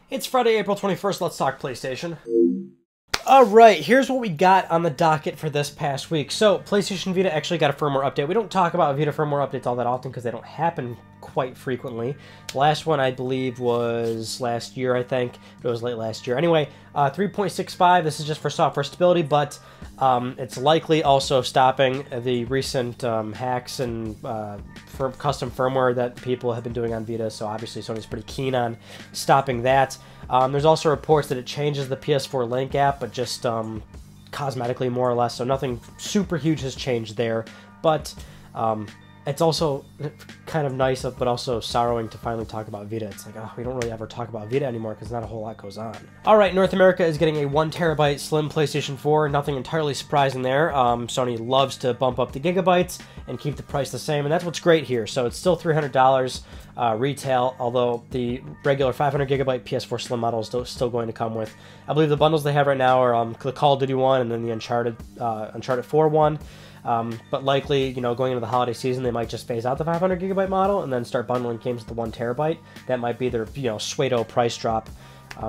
It's Friday, April 21st. Let's talk PlayStation. Alright, here's what we got on the docket for this past week. So, PlayStation Vita actually got a firmware update. We don't talk about Vita firmware updates all that often because they don't happen quite frequently. The last one, I believe, was last year, I think. It was late last year. Anyway, 3.65, this is just for software stability, but it's likely also stopping the recent hacks and for custom firmware that people have been doing on Vita, so obviously Sony's pretty keen on stopping that. There's also reports that it changes the PS4 Link app, but just cosmetically more or less, so nothing super huge has changed there. But it's also kind of nice, but also sorrowing to finally talk about Vita. It's like, oh, we don't really ever talk about Vita anymore because not a whole lot goes on. Alright, North America is getting a 1TB Slim PlayStation 4. Nothing entirely surprising there. Sony loves to bump up the gigabytes and keep the price the same, and that's what's great here. So it's still $300 retail, although the regular 500GB PS4 Slim model is still going to come with, I believe the bundles they have right now are the Call of Duty one and then the Uncharted 4 one. But likely, you know, going into the holiday season, they might just phase out the 500GB model and then start bundling games with the 1TB. That might be their, you know, pseudo price drop.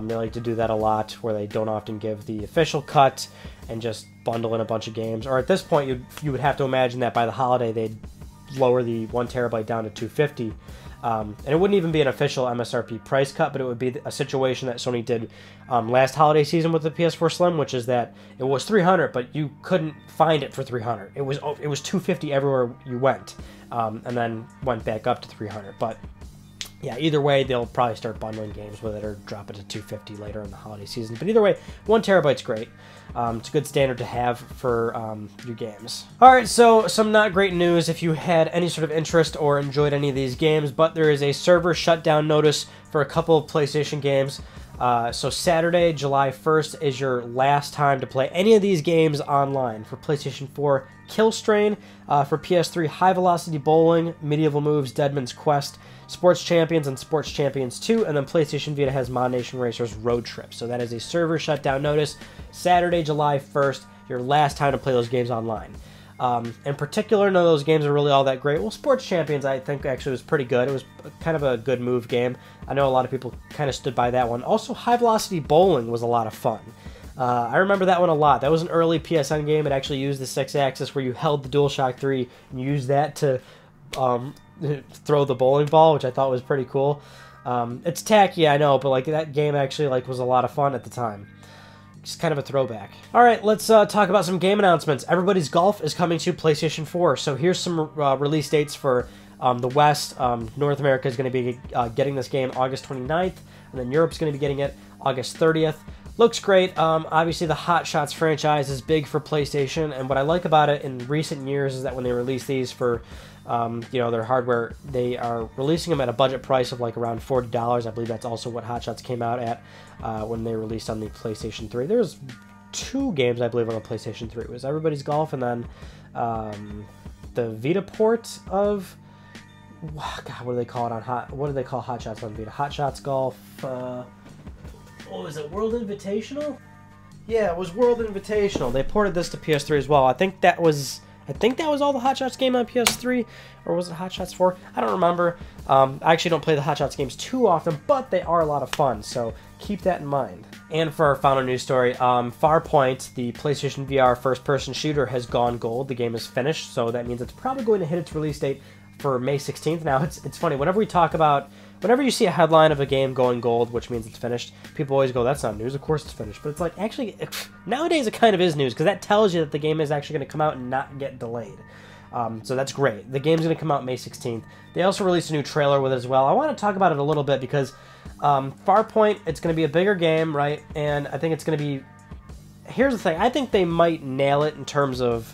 They like to do that a lot, where they don't often give the official cut and just bundle in a bunch of games. Or at this point, you would have to imagine that by the holiday, they'd lower the 1TB down to $250. And it wouldn't even be an official MSRP price cut, but it would be a situation that Sony did last holiday season with the PS4 Slim, which is that it was $300, but you couldn't find it for $300. It was $250 everywhere you went, and then went back up to $300. But yeah, either way, they'll probably start bundling games with it or drop it to $250 later in the holiday season. But either way, 1TB's great. It's a good standard to have for your games. Alright, so some not great news if you had any sort of interest or enjoyed any of these games, but there is a server shutdown notice for a couple of PlayStation games. So Saturday, July 1st is your last time to play any of these games online. For PlayStation 4, Kill Strain. For PS3, High Velocity Bowling, Medieval Moves, Deadman's Quest, Sports Champions, and Sports Champions 2. And then PlayStation Vita has Mod Nation Racers Road Trip. So that is a server shutdown notice. Saturday, July 1st, your last time to play those games online. In particular, none of those games are really all that great. Well, Sports Champions, I think, actually was pretty good. It was kind of a good move game. I know a lot of people kind of stood by that one. Also, High Velocity Bowling was a lot of fun. I remember that one a lot. That was an early PSN game. It actually used the 6-axis where you held the DualShock 3 and used that to throw the bowling ball, which I thought was pretty cool. It's tacky, I know, but like that game actually was a lot of fun at the time. Just kind of a throwback. Alright, let's talk about some game announcements. Everybody's Golf is coming to PlayStation 4, so here's some release dates for the West. North America is going to be getting this game August 29th, and then Europe's going to be getting it August 30th. Looks great. Obviously, the Hot Shots franchise is big for PlayStation, and what I like about it in recent years is that when they release these for you know, their hardware, they are releasing them at a budget price of like around $40. I believe that's also what Hot Shots came out at when they released on the PlayStation 3. There's two games, I believe, on the PlayStation 3. It was Everybody's Golf and then the Vita port of... God, what do they call it on what do they call Hot Shots on Vita? Hot Shots Golf... oh, is it World Invitational? Yeah, it was World Invitational. They ported this to PS3 as well. I think that was all the Hot Shots game on PS3, or was it Hot Shots 4? I don't remember. I actually don't play the Hot Shots games too often, but they are a lot of fun, so keep that in mind. And for our final news story, Farpoint, the PlayStation VR first-person shooter, has gone gold. The game is finished, so that means it's probably going to hit its release date for May 16th. Now, it's funny, whenever you see a headline of a game going gold, which means it's finished, people always go, that's not news, of course it's finished. But it's like, actually, nowadays it kind of is news, because that tells you that the game is actually going to come out and not get delayed. So that's great. The game's going to come out May 16th. They also released a new trailer with it as well. I want to talk about it a little bit, because Farpoint, it's going to be a bigger game, right? And I think it's going to be... Here's the thing. I think they might nail it in terms of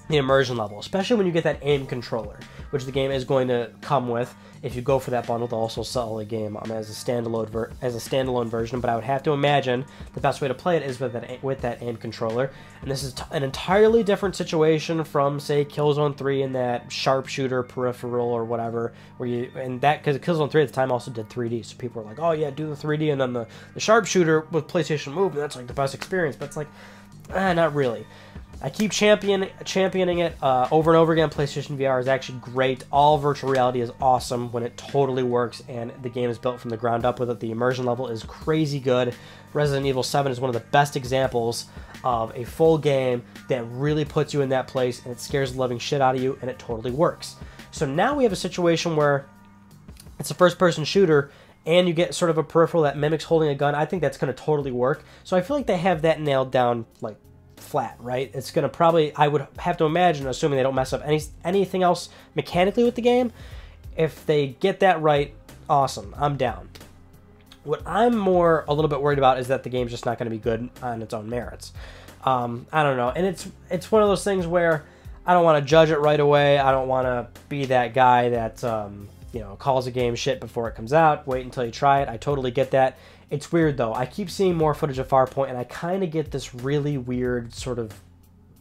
the immersion level, especially when you get that aim controller, which the game is going to come with. If you go for that bundle, they'll also sell the game as a standalone version. But I would have to imagine the best way to play it is with that aim controller. And this is an entirely different situation from, say, Killzone 3 and that sharpshooter peripheral or whatever, because Killzone 3 at the time also did 3D. So people were like, oh yeah, do the 3D and then the sharpshooter with PlayStation Move, and that's like the best experience. But it's like, not really. I keep championing it over and over again. PlayStation VR is actually great. All virtual reality is awesome when it totally works, and the game is built from the ground up with it. The immersion level is crazy good. Resident Evil 7 is one of the best examples of a full game that really puts you in that place, and it scares the living shit out of you, and it totally works. So now we have a situation where it's a first-person shooter, and you get sort of a peripheral that mimics holding a gun. I think that's going to totally work. So I feel like they have that nailed down, like, flat, right? It's going to probably, I would have to imagine, assuming they don't mess up anything else mechanically with the game, if they get that right, awesome, I'm down. What I'm a little bit worried about is that the game's just not going to be good on its own merits. I don't know, and it's one of those things where I don't want to judge it right away. I don't want to be that guy that you know, calls a game shit before it comes out. Wait until you try it. I totally get that. It's weird, though. I keep seeing more footage of Farpoint, and I kind of get this really weird sort of,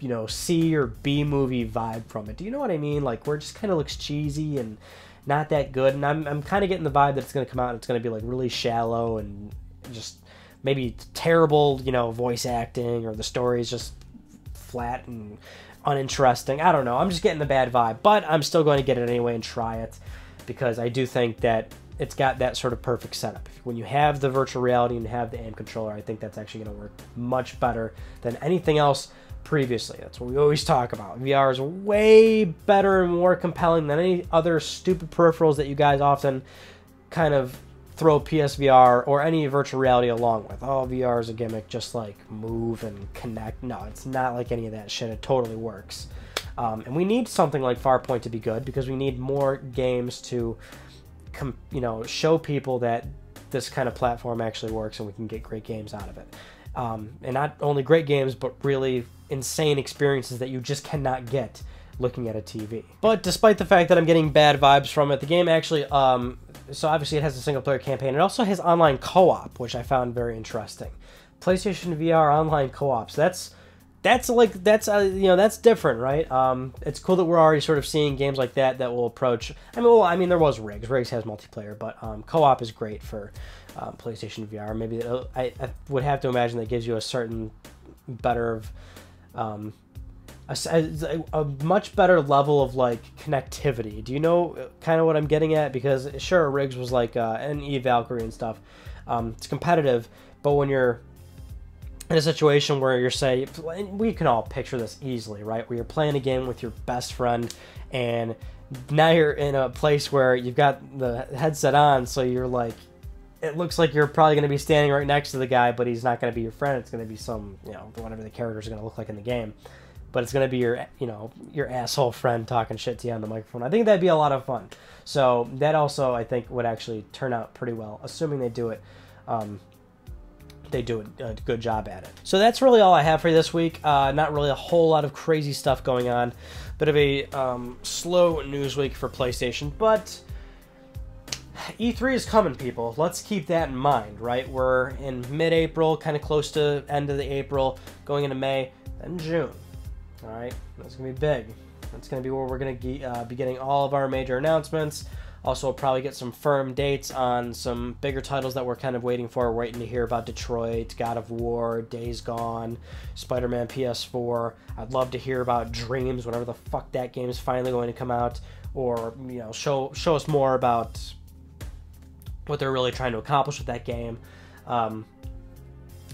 you know, C or B movie vibe from it. Do you know what I mean? Like, where it just kind of looks cheesy and not that good. And I'm kind of getting the vibe that it's going to come out and it's going to be, like, really shallow and just maybe terrible, you know, voice acting, or the story is just flat and uninteresting. I don't know. I'm just getting the bad vibe. But I'm still going to get it anyway and try it, because I do think that it's got that sort of perfect setup. When you have the virtual reality and have the aim controller, I think that's actually going to work much better than anything else previously. That's what we always talk about. VR is way better and more compelling than any other stupid peripherals that you guys often kind of throw PSVR or any virtual reality along with. Oh, VR is a gimmick, just like Move and Connect. No, it's not like any of that shit. It totally works. And we need something like Farpoint to be good, because we need more games to you know, show people that this kind of platform actually works and we can get great games out of it. And not only great games, but really insane experiences that you just cannot get looking at a TV. But despite the fact that I'm getting bad vibes from it, the game actually, so obviously it has a single-player campaign. It also has online co-op, which I found very interesting. PlayStation VR online co-ops. That's you know, that's different, right? It's cool that we're already sort of seeing games like that will approach. I mean, there was Riggs. Riggs has multiplayer, but co-op is great for PlayStation VR. Maybe I would have to imagine that gives you a certain better, a much better level of like connectivity. Do you know kind of what I'm getting at? Because sure, Riggs was like an Valkyrie and stuff. It's competitive, but when you're in a situation where you're, say, we can all picture this easily, right? Where you're playing a game with your best friend, and now you're in a place where you've got the headset on, so you're like, it looks like you're probably going to be standing right next to the guy, but he's not going to be your friend. It's going to be some, you know, whatever the characters are going to look like in the game. But it's going to be your, you know, your asshole friend talking shit to you on the microphone. I think that'd be a lot of fun. So that also, I think, would actually turn out pretty well, assuming they do it. They do a good job at it. So that's really all I have for you this week. Not really a whole lot of crazy stuff going on. Bit of a slow news week for PlayStation, but E3 is coming, people. Let's keep that in mind, right? We're in mid-April, kind of close to end of the April, going into May, then June. All right, that's going to be big. That's going to be where we're going to be getting all of our major announcements. Also, we'll probably get some firm dates on some bigger titles that we're kind of waiting for. We're waiting to hear about Detroit, God of War, Days Gone, Spider-Man PS4. I'd love to hear about Dreams, whenever the fuck that game is finally going to come out. Or, you know, show us more about what they're really trying to accomplish with that game.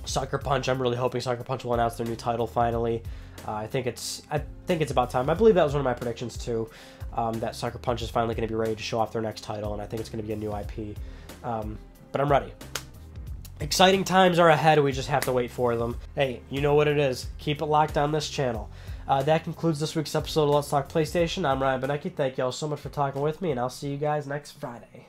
Sucker Punch, I'm really hoping Sucker Punch will announce their new title finally. I think it's about time. I believe that was one of my predictions too. That Sucker Punch is finally going to be ready to show off their next title, and I think it's going to be a new IP. But I'm ready. Exciting times are ahead. We just have to wait for them. Hey, you know what it is. Keep it locked on this channel. That concludes this week's episode of Let's Talk PlayStation. I'm Ryan Benecki. Thank you all so much for talking with me, and I'll see you guys next Friday.